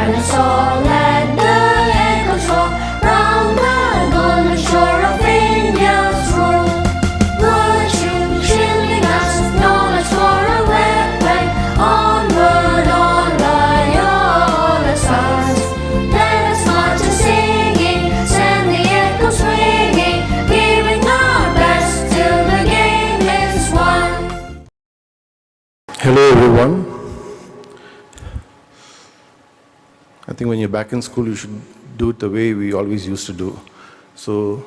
and a soul, let the echoes roll round the golden shore of India's rule. Virtue shielding us, knowledge for a weapon, onward on Loyola sons. Let us march a singing, send the echoes ringing, giving our best till the game is won. Hello everyone. I think when you're back in school, you should do it the way we always used to do. So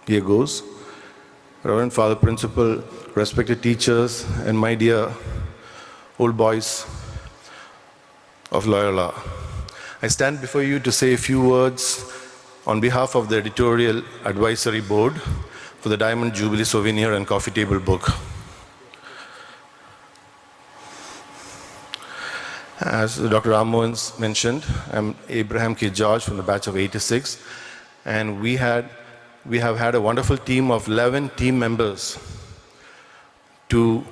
here goes. Reverend Father Principal, respected teachers, and my dear old boys of Loyola. I stand before you to say a few words on behalf of the Editorial Advisory Board for the Diamond Jubilee Souvenir and Coffee Table Book. As Dr. Ramohan mentioned, I'm Abraham K. George from the batch of 86, and we have had a wonderful team of 11 team members to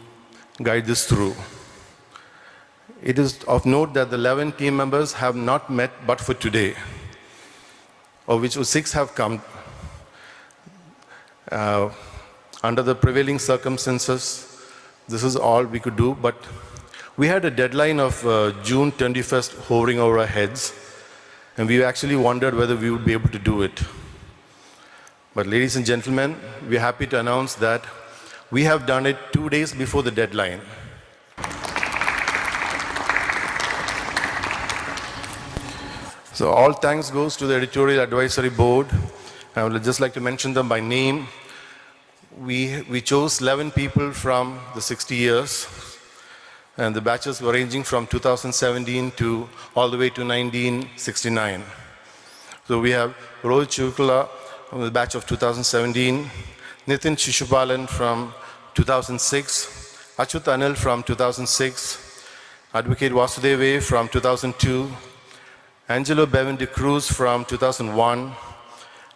guide this through. It is of note that the 11 team members have not met but for today, of which 6 have come. Under the prevailing circumstances, this is all we could do, but we had a deadline of June 21st hovering over our heads, and we actually wondered whether we would be able to do it. But ladies and gentlemen, we're happy to announce that we have done it 2 days before the deadline. So all thanks goes to the Editorial Advisory Board. I would just like to mention them by name. We chose 11 people from the 60 years. And the batches were ranging from 2017 to all the way to 1969. So we have Rohit Chukla from the batch of 2017, Nitin Shishupalan from 2006, Achut Anil from 2006, Advocate Vasudeve from 2002, Angelo Bevan de Cruz from 2001,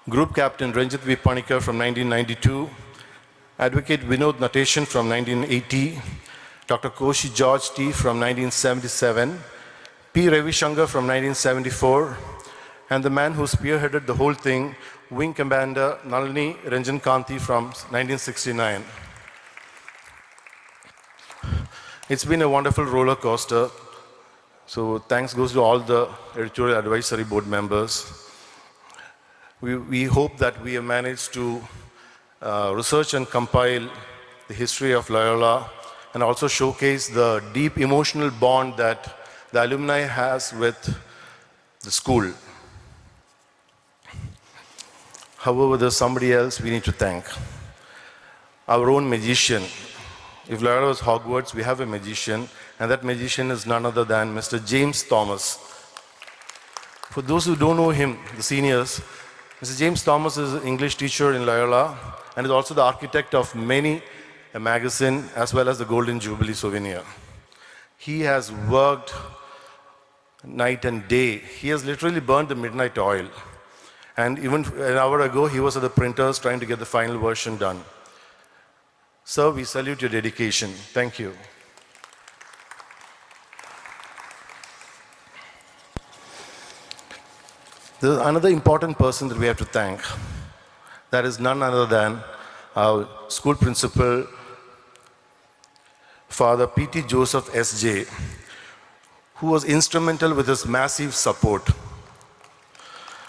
Group Captain Ranjit V. Panikar from 1992, Advocate Vinod Natation from 1980, Dr. Koshi George T. from 1977, P. Ravi Shankar from 1974, and the man who spearheaded the whole thing, Wing Commander Nalini Ranjan Kanti from 1969. It's been a wonderful roller coaster, so thanks goes to all the Editorial Advisory Board members. We hope that we have managed to research and compile the history of Loyola, and also showcase the deep emotional bond that the alumni has with the school. However, there's somebody else we need to thank. Our own magician. If Loyola was Hogwarts, we have a magician, and that magician is none other than Mr. James Thomas. For those who don't know him, the seniors, Mr. James Thomas is an English teacher in Loyola, and is also the architect of many a magazine, as well as the Golden Jubilee Souvenir. He has worked night and day. He has literally burned the midnight oil. And even an hour ago, he was at the printers trying to get the final version done. Sir, we salute your dedication. Thank you. There's another important person that we have to thank. That is none other than our school principal, Father P.T. Joseph S.J., who was instrumental with his massive support.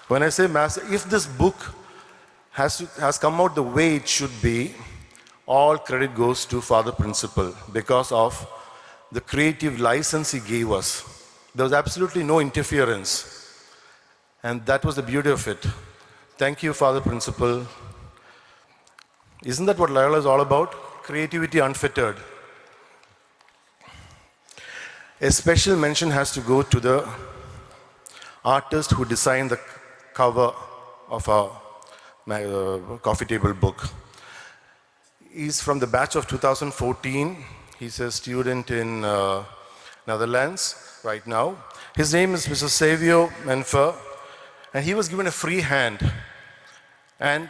When I say massive, if this book has come out the way it should be, all credit goes to Father Principal because of the creative license he gave us. There was absolutely no interference, and that was the beauty of it. Thank you, Father Principal. Isn't that what Loyola is all about? Creativity unfettered. A special mention has to go to the artist who designed the cover of our coffee table book. He's from the batch of 2014. He's a student in Netherlands right now. His name is Mr. Savio Menfer, and he was given a free hand. And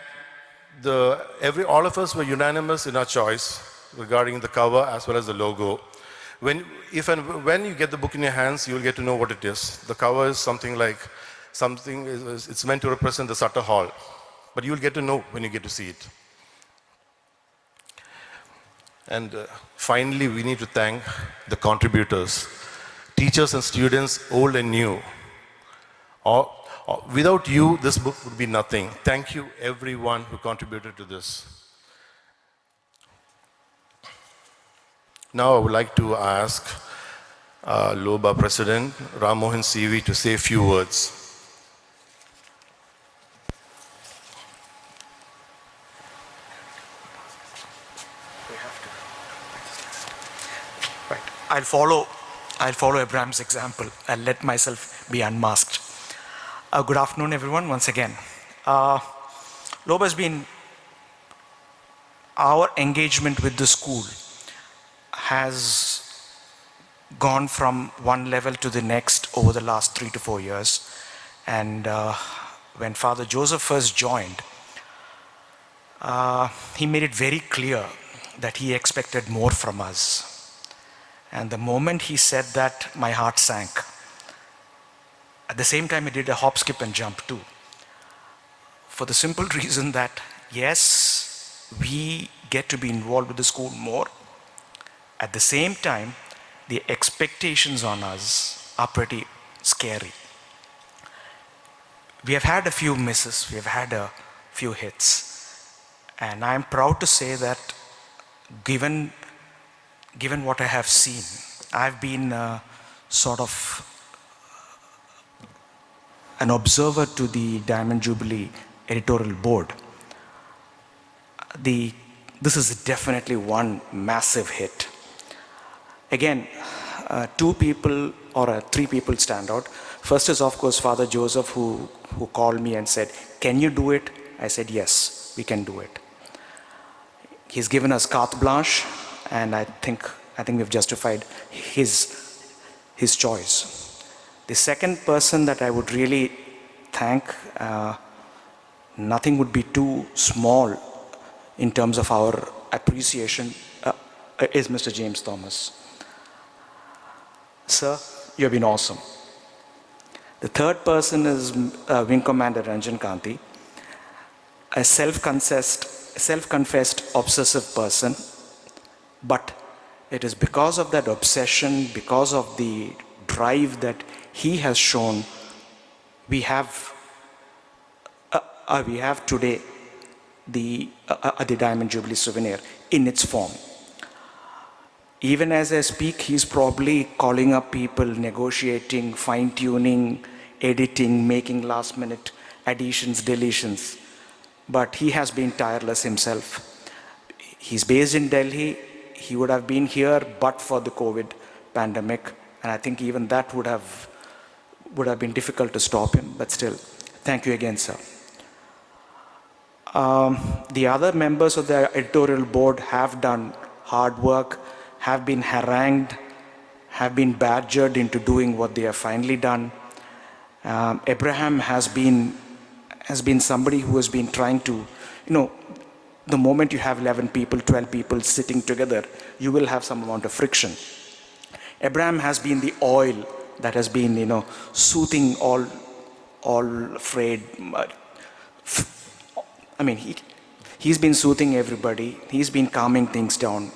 all of us were unanimous in our choice regarding the cover as well as the logo. If and when you get the book in your hands, you'll get to know what it is. The cover is it's meant to represent the Sutter Hall, but you'll get to know when you get to see it. And finally, we need to thank the contributors, teachers and students, old and new. Without you, this book would be nothing. Thank you, everyone who contributed to this. Now, I would like to ask LOBA President Ram Mohan CV to say a few words. Right. I'll follow Abraham's example. I'll let myself be unmasked. Good afternoon, everyone, once again. LOBA has been, our engagement with the school has gone from one level to the next over the last 3 to 4 years. And when Father Joseph first joined, he made it very clear that he expected more from us. And the moment he said that, my heart sank. At the same time, he did a hop, skip, and jump too. For the simple reason that, yes, we get to be involved with the school more. At the same time, the expectations on us are pretty scary. We have had a few misses, we have had a few hits. And I'm proud to say that given what I have seen, I've been sort of an observer to the Diamond Jubilee editorial board. This is definitely one massive hit. Again, 2 people or 3 people stand out. First is, of course, Father Joseph, who called me and said, "Can you do it?" I said, "Yes, we can do it." He's given us carte blanche, and I think we've justified his choice. The second person that I would really thank, nothing would be too small in terms of our appreciation, is Mr. James Thomas. Sir, you have been awesome. The third person is Wing Commander Ranjan Kanti, a self-confessed obsessive person, but it is because of that obsession, because of the drive that he has shown, we have today the Diamond Jubilee Souvenir in its form. Even as I speak, he's probably calling up people, negotiating, fine-tuning, editing, making last-minute additions, deletions. But he has been tireless himself. He's based in Delhi. He would have been here but for the COVID pandemic. And I think even that would have been difficult to stop him. But still, thank you again, sir. The other members of the editorial board have done hard work, have been harangued, have been badgered into doing what they have finally done. Abraham has been somebody who has been trying to, the moment you have 11 people, 12 people sitting together, you will have some amount of friction. Abraham has been the oil that has been, soothing all frayed. I mean, he's been soothing everybody. He's been calming things down.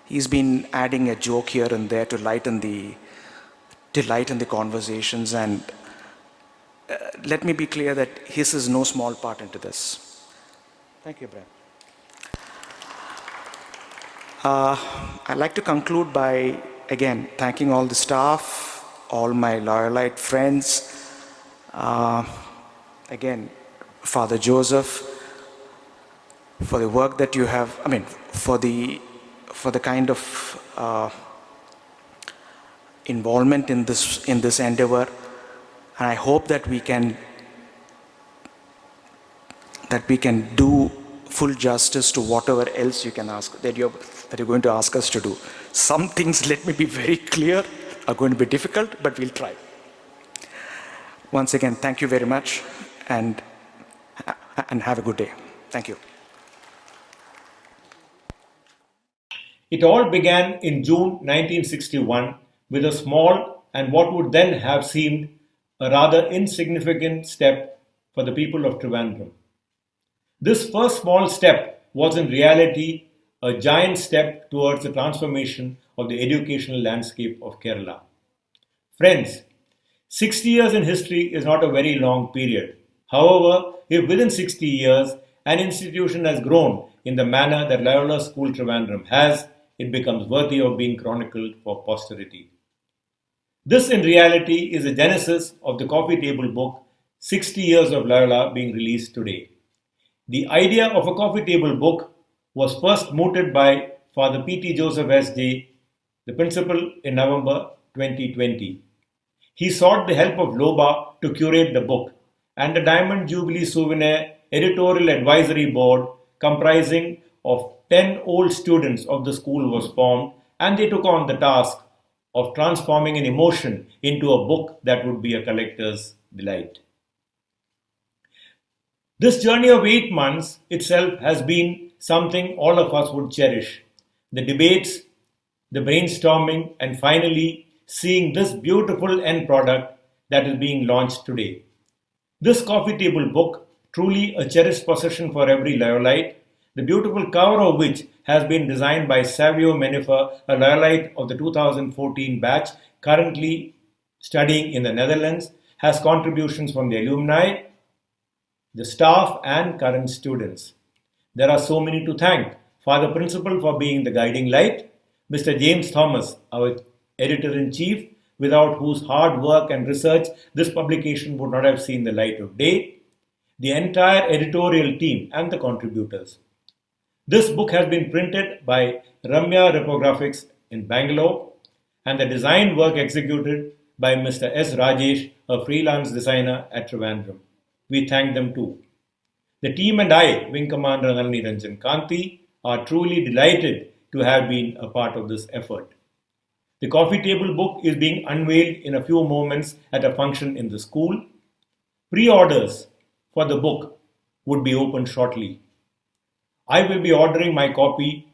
He's been adding a joke here and there to lighten the conversations. And let me be clear that his is no small part into this. Thank you, Abraham. I'd like to conclude by, again, thanking all the staff, all my Loyolite friends. Again, Father Joseph, for the work that you have, for the kind of involvement in this endeavor. And I hope that we can do full justice to whatever else you can ask, that you're going to ask us to do. Some things, let me be very clear, are going to be difficult, but we'll try. Once again, thank you very much, and have a good day. Thank you. It all began in June 1961 with a small and what would then have seemed a rather insignificant step for the people of Trivandrum. This first small step was in reality a giant step towards the transformation of the educational landscape of Kerala. Friends, 60 years in history is not a very long period. However, if within 60 years an institution has grown in the manner that Loyola School Trivandrum has, it becomes worthy of being chronicled for posterity. This in reality is the genesis of the Coffee Table Book, 60 Years of Loyola, being released today. The idea of a coffee table book was first mooted by Father P.T. Joseph S.J., the principal, in November 2020. He sought the help of LOBA to curate the book, and the Diamond Jubilee Souvenir Editorial Advisory Board, comprising of 10 old students of the school, was formed, and they took on the task of transforming an emotion into a book that would be a collector's delight. This journey of 8 months itself has been something all of us would cherish. The debates, the brainstorming, and finally seeing this beautiful end product that is being launched today. This coffee table book, truly a cherished possession for every Loyolite, the beautiful cover of which has been designed by Savio Menifer, a Loyolite of the 2014 batch, currently studying in the Netherlands, has contributions from the alumni, the staff, and current students. There are so many to thank. Father Principal for being the guiding light, Mr. James Thomas, our Editor-in-Chief, without whose hard work and research this publication would not have seen the light of day, the entire editorial team, and the contributors. This book has been printed by Ramya Reprographics in Bangalore, and the design work executed by Mr. S. Rajesh, a freelance designer at Trivandrum. We thank them too. The team and I, Wing Commander Nalini Ranjan Kanti, are truly delighted to have been a part of this effort. The coffee table book is being unveiled in a few moments at a function in the school. Pre-orders for the book would be opened shortly. I will be ordering my copy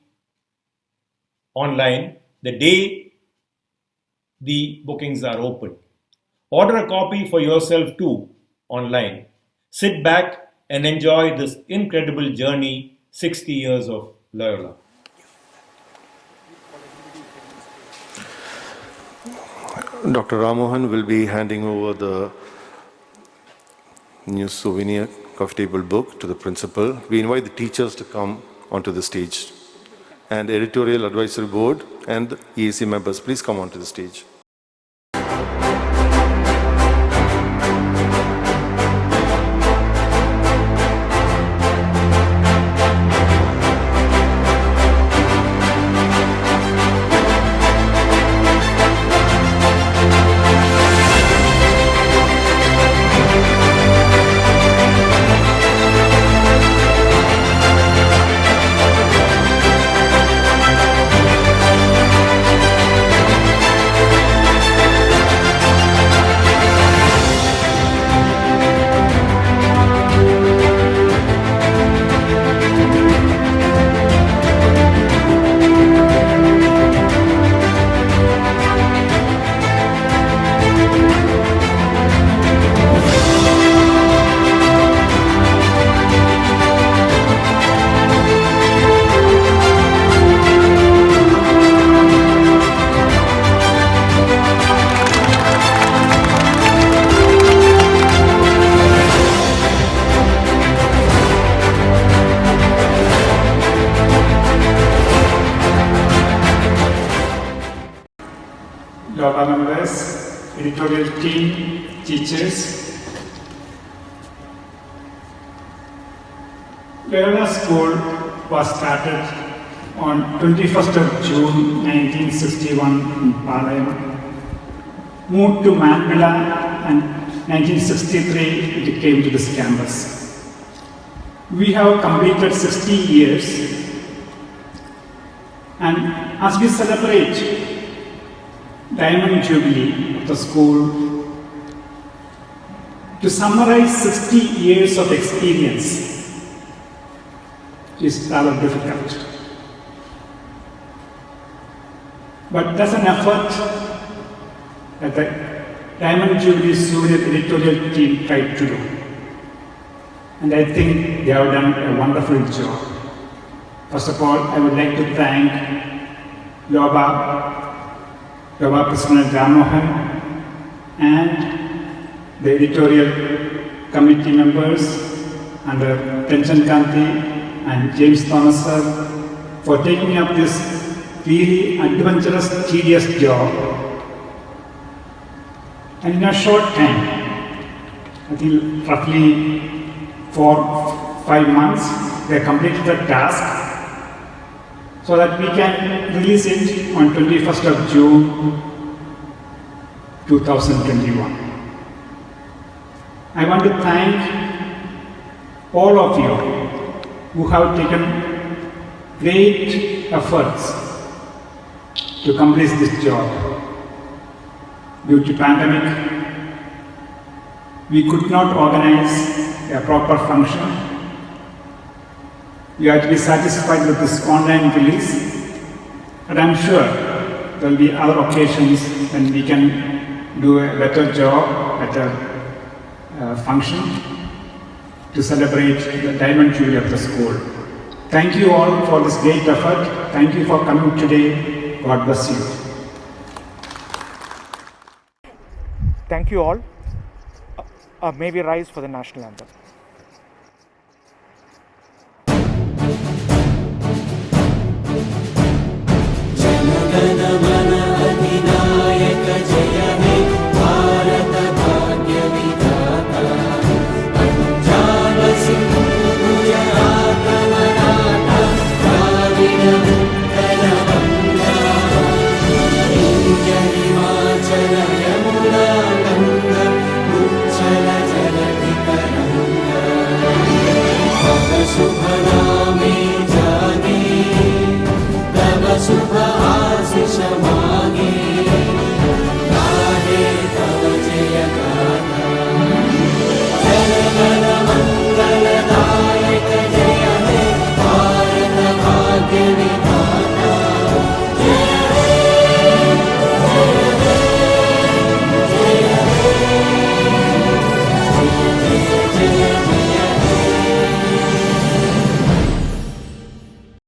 online the day the bookings are open. Order a copy for yourself too online. Sit back and enjoy this incredible journey, 60 years of Loyola. Dr. Ramohan will be handing over the new souvenir coffee table book to the principal. We invite the teachers to come onto the stage, and editorial advisory board and EAC members, please come onto the stage. LOBA members, editorial team, teachers. Loyola School was started on 21st of June 1961 in Palayam, moved to Manvilla, and 1963 it came to this campus. We have completed 60 years, and as we celebrate Diamond Jubilee of the school, to summarize 60 years of experience is rather difficult. But that's an effort that the Diamond Jubilee Souvenir editorial team tried to do. And I think they have done a wonderful job. First of all, I would like to thank LOBA President Ramohan, and the editorial committee members under Tension Kanti and James Thomas sir for taking up this really adventurous, tedious job. And in a short time, I think roughly 4-5 months, they completed the task so that we can release it on 21st of June 2021. I want to thank all of you who have taken great efforts to complete this job. Due to pandemic, we could not organize a proper function. We have to be satisfied with this online release, but I'm sure there will be other occasions when we can do a better job, better function to celebrate the Diamond Jubilee of the school. Thank you all for this great effort. Thank you for coming today. God bless you. Thank you all. May we rise for the national anthem.